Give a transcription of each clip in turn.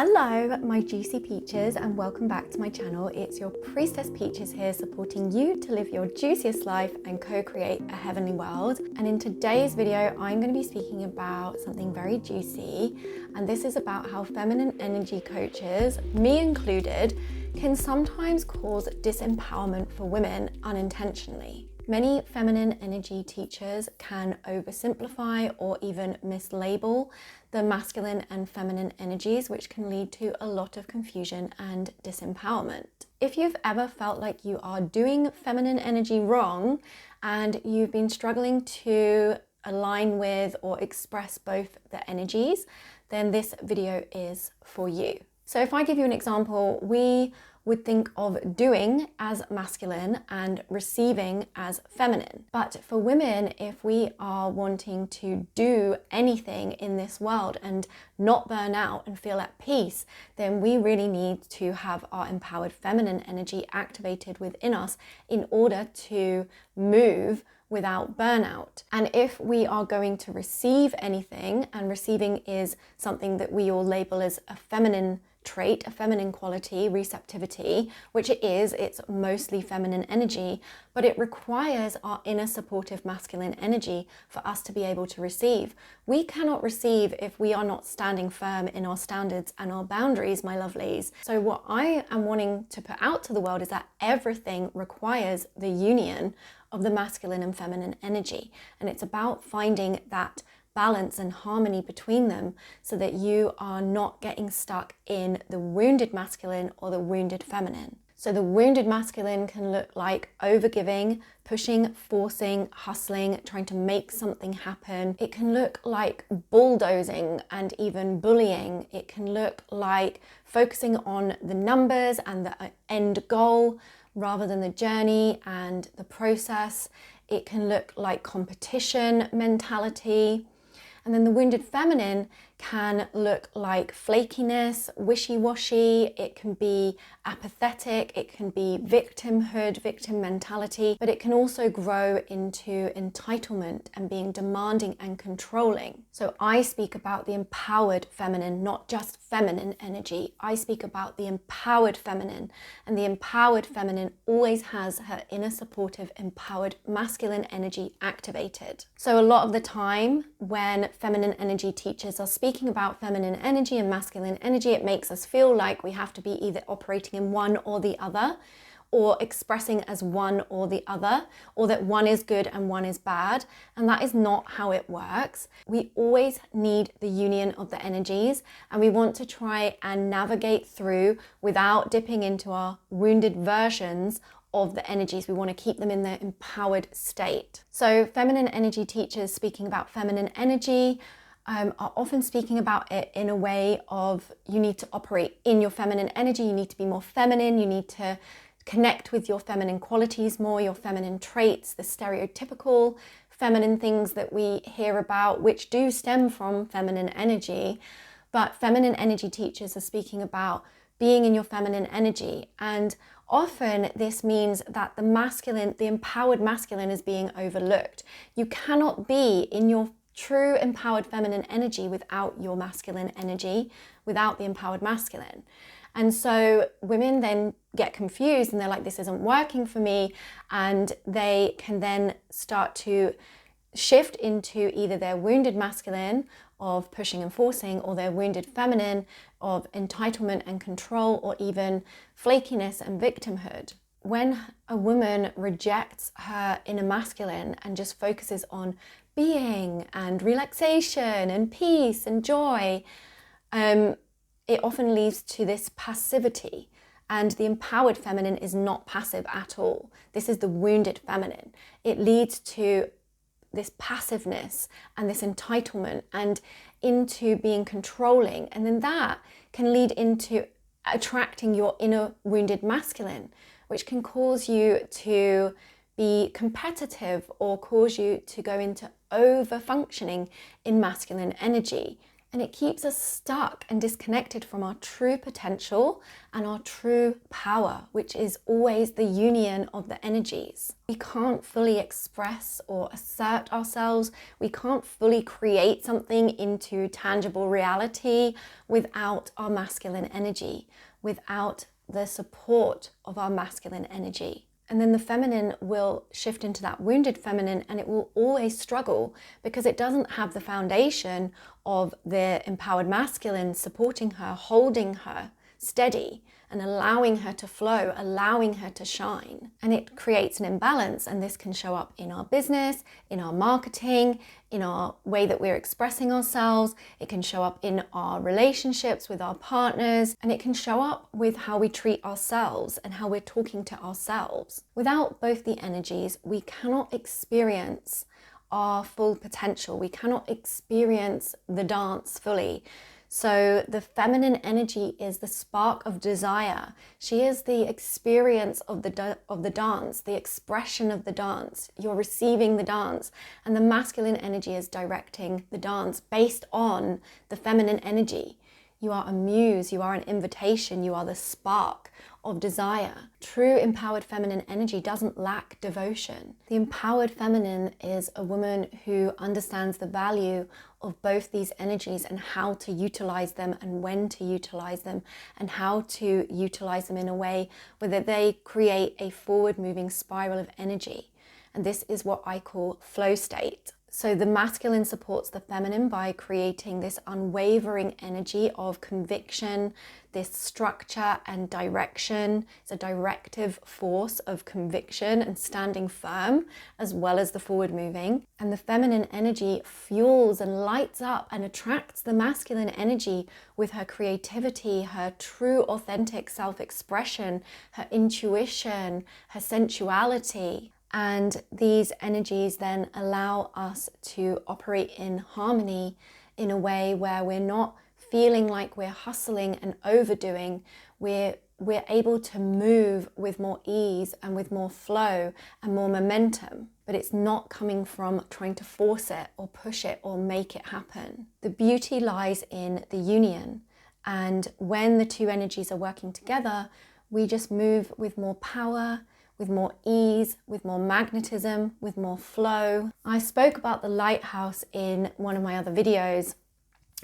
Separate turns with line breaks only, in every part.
Hello, my juicy peaches, and welcome back to my channel. It's your Priestess Peaches here, supporting you to live your juiciest life and co-create a heavenly world. And in today's video, I'm going to be speaking about something very juicy, and this is about how feminine energy coaches, me included, can sometimes cause disempowerment for women unintentionally. Many feminine energy teachers can oversimplify or even mislabel the masculine and feminine energies, which can lead to a lot of confusion and disempowerment. If you've ever felt like you are doing feminine energy wrong and you've been struggling to align with or express both the energies, then this video is for you. So if I give you an example, we would think of doing as masculine and receiving as feminine. But for women, if we are wanting to do anything in this world and not burn out and feel at peace, then we really need to have our empowered feminine energy activated within us in order to move without burnout. And if we are going to receive anything, and receiving is something that we all label as a feminine trait, a feminine quality, receptivity, which it is, it's mostly feminine energy, but it requires our inner supportive masculine energy for us to be able to receive. We cannot receive if we are not standing firm in our standards and our boundaries, my lovelies. So what I am wanting to put out to the world is that everything requires the union of the masculine and feminine energy. And it's about finding that balance and harmony between them so that you are not getting stuck in the wounded masculine or the wounded feminine. So the wounded masculine can look like overgiving, pushing, forcing, hustling, trying to make something happen. It can look like bulldozing and even bullying. It can look like focusing on the numbers and the end goal rather than the journey and the process. It can look like competition mentality. And then the wounded feminine can look like flakiness, wishy-washy, it can be apathetic, it can be victimhood, victim mentality, but it can also grow into entitlement and being demanding and controlling. So I speak about the empowered feminine, not just feminine energy. I speak about the empowered feminine, and the empowered feminine always has her inner supportive, empowered masculine energy activated. So a lot of the time when feminine energy teachers are speaking about feminine energy and masculine energy, it makes us feel like we have to be either operating in one or the other, or expressing as one or the other, or that one is good and one is bad. And that is not how it works. We always need the union of the energies, and we want to try and navigate through without dipping into our wounded versions of the energies. We want to keep them in their empowered state. So feminine energy teachers speaking about feminine energy are often speaking about it in a way of you need to operate in your feminine energy, you need to be more feminine, you need to connect with your feminine qualities more, your feminine traits, the stereotypical feminine things that we hear about, which do stem from feminine energy. But feminine energy teachers are speaking about being in your feminine energy, and often this means that the masculine, the empowered masculine, is being overlooked. You cannot be in your true empowered feminine energy without your masculine energy, without the empowered masculine. And so women then get confused and they're like, this isn't working for me. And they can then start to shift into either their wounded masculine of pushing and forcing, or their wounded feminine of entitlement and control, or even flakiness and victimhood. When a woman rejects her inner masculine and just focuses on being and relaxation and peace and joy, it often leads to this passivity. And the empowered feminine is not passive at all. This is the wounded feminine. It leads to this passiveness and this entitlement and into being controlling. And then that can lead into attracting your inner wounded masculine, which can cause you to be competitive or cause you to go into over functioning in masculine energy. And it keeps us stuck and disconnected from our true potential and our true power, which is always the union of the energies. We can't fully express or assert ourselves. We can't fully create something into tangible reality without our masculine energy, without the support of our masculine energy. And then the feminine will shift into that wounded feminine, and it will always struggle because it doesn't have the foundation of the empowered masculine supporting her, holding her steady and allowing her to flow, allowing her to shine. And it creates an imbalance, and this can show up in our business, in our marketing, in our way that we're expressing ourselves. It can show up in our relationships with our partners, and it can show up with how we treat ourselves and how we're talking to ourselves. Without both the energies, we cannot experience our full potential. We cannot experience the dance fully. So the feminine energy is the spark of desire. She is the experience of the dance, the expression of the dance. You're receiving the dance, and the masculine energy is directing the dance based on the feminine energy. You are a muse, you are an invitation, you are the spark of desire. True empowered feminine energy doesn't lack devotion. The empowered feminine is a woman who understands the value of both these energies and how to utilize them and when to utilize them and how to utilize them in a way where they create a forward moving spiral of energy. And this is what I call flow state. So the masculine supports the feminine by creating this unwavering energy of conviction, this structure and direction. It's a directive force of conviction and standing firm, as well as the forward moving. And the feminine energy fuels and lights up and attracts the masculine energy with her creativity, her true authentic self-expression, her intuition, her sensuality. And these energies then allow us to operate in harmony in a way where we're not feeling like we're hustling and overdoing. We're able to move with more ease and with more flow and more momentum, but it's not coming from trying to force it or push it or make it happen. The beauty lies in the union, and when the two energies are working together, we just move with more power, with more ease, with more magnetism, with more flow. I spoke about the lighthouse in one of my other videos.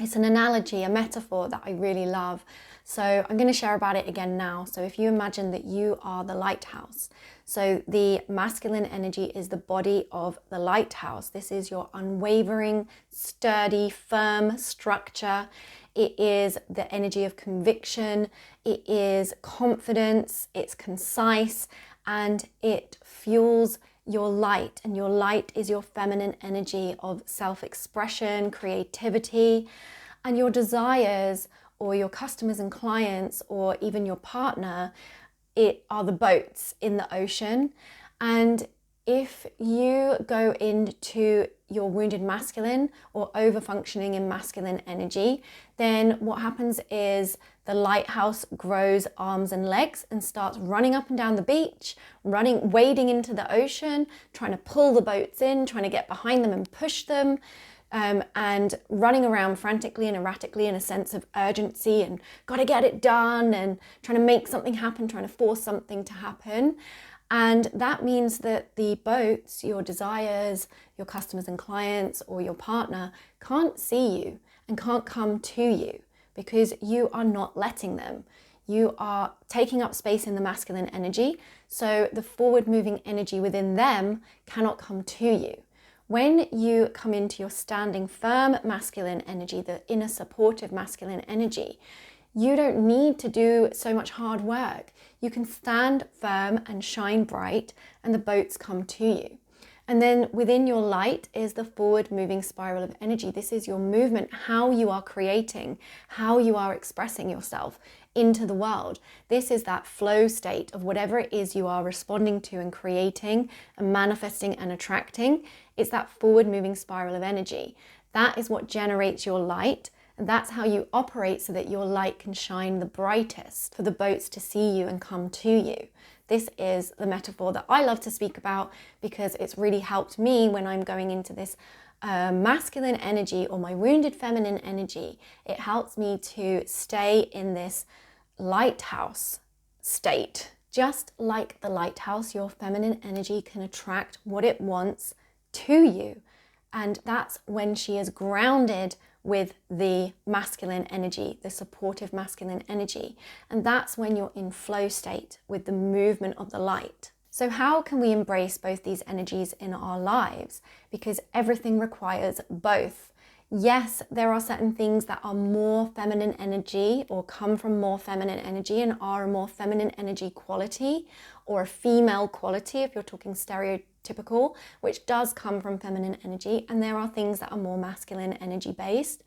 It's an analogy, a metaphor that I really love. So I'm going to share about it again now. So if you imagine that you are the lighthouse, so the masculine energy is the body of the lighthouse. This is your unwavering, sturdy, firm structure. It is the energy of conviction. It is confidence. It's concise. And it fuels your light, and your light is your feminine energy of self-expression, creativity, and your desires or your customers and clients or even your partner, it are the boats in the ocean. And if you go into your wounded masculine or over-functioning in masculine energy, then what happens is the lighthouse grows arms and legs and starts running up and down the beach, wading into the ocean, trying to pull the boats in, trying to get behind them and push them, and running around frantically and erratically in a sense of urgency and gotta get it done and trying to make something happen, trying to force something to happen. And that means that the boats, your desires, your customers and clients, or your partner can't see you and can't come to you because you are not letting them. You are taking up space in the masculine energy, so the forward moving energy within them cannot come to you. When you come into your standing firm masculine energy, the inner supportive masculine energy, you don't need to do so much hard work. You can stand firm and shine bright, and the boats come to you. And then within your light is the forward moving spiral of energy. This is your movement, how you are creating, how you are expressing yourself into the world. This is that flow state of whatever it is you are responding to and creating and manifesting and attracting. It's that forward moving spiral of energy. That is what generates your light. And that's how you operate so that your light can shine the brightest for the boats to see you and come to you. This is the metaphor that I love to speak about because it's really helped me when I'm going into this masculine energy or my wounded feminine energy, it helps me to stay in this lighthouse state. Just like the lighthouse, your feminine energy can attract what it wants to you. And that's when she is grounded with the masculine energy, the supportive masculine energy. And that's when you're in flow state with the movement of the light. So how can we embrace both these energies in our lives? Because everything requires both. Yes, there are certain things that are more feminine energy or come from more feminine energy and are a more feminine energy quality or a female quality if you're talking stereotypical, which does come from feminine energy. And there are things that are more masculine energy based.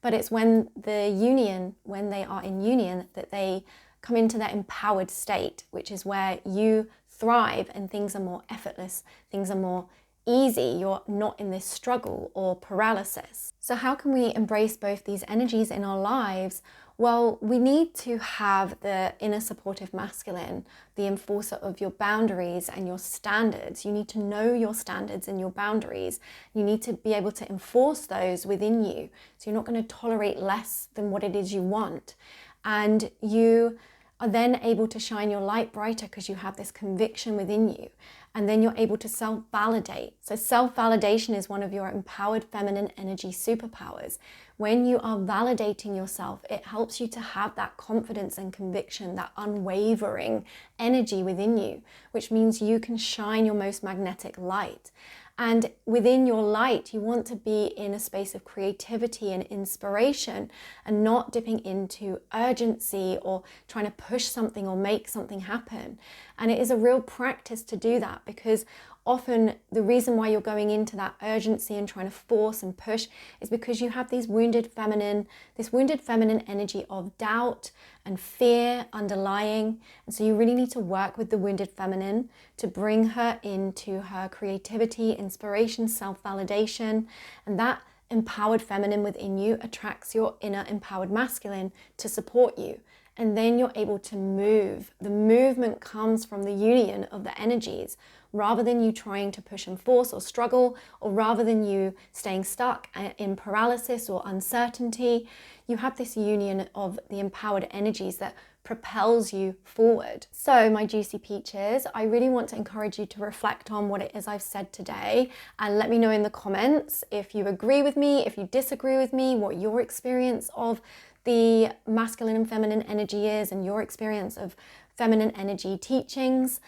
But it's when they are in union, that they come into that empowered state, which is where you thrive and things are more effortless, things are more easy, you're not in this struggle or paralysis. So how can we embrace both these energies in our lives? Well, we need to have the inner supportive masculine, the enforcer of your boundaries and your standards. You need to know your standards and your boundaries. You need to be able to enforce those within you. So you're not going to tolerate less than what it is you want. And you are then able to shine your light brighter because you have this conviction within you. And then you're able to self-validate. So self-validation is one of your empowered feminine energy superpowers. When you are validating yourself, it helps you to have that confidence and conviction, that unwavering energy within you, which means you can shine your most magnetic light. And within your light, you want to be in a space of creativity and inspiration and not dipping into urgency or trying to push something or make something happen. And it is a real practice to do that, because often the reason why you're going into that urgency and trying to force and push is because you have this wounded feminine energy of doubt and fear underlying. And so you really need to work with the wounded feminine to bring her into her creativity, inspiration, self-validation. And that empowered feminine within you attracts your inner empowered masculine to support you. And then you're able to move. The movement comes from the union of the energies, rather than you trying to push and force or struggle, or rather than you staying stuck in paralysis or uncertainty. You have this union of the empowered energies that propels you forward. So my juicy peaches, I really want to encourage you to reflect on what it is I've said today, and let me know in the comments if you agree with me, if you disagree with me, what your experience of the masculine and feminine energy is and your experience of feminine energy teachings.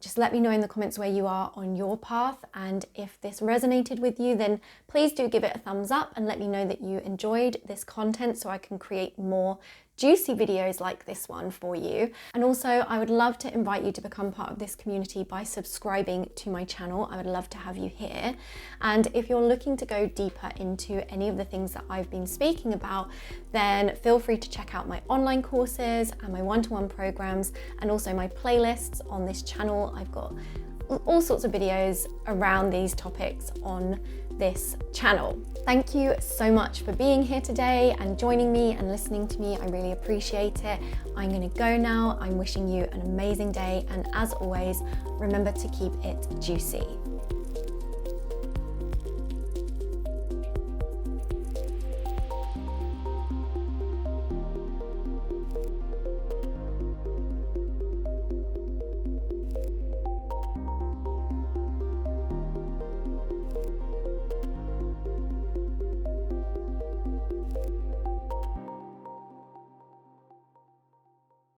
Just let me know in the comments where you are on your path, and if this resonated with you, then please do give it a thumbs up and let me know that you enjoyed this content so I can create more juicy videos like this one for you. And also I would love to invite you to become part of this community by subscribing to my channel. I would love to have you here. And if you're looking to go deeper into any of the things that I've been speaking about, then feel free to check out my online courses and my one-to-one programs, and also my playlists on this channel. I've got all sorts of videos around these topics on this channel. Thank you so much for being here today and joining me and listening to me. I really appreciate it. I'm gonna go now. I'm wishing you an amazing day, and as always, remember to keep it juicy.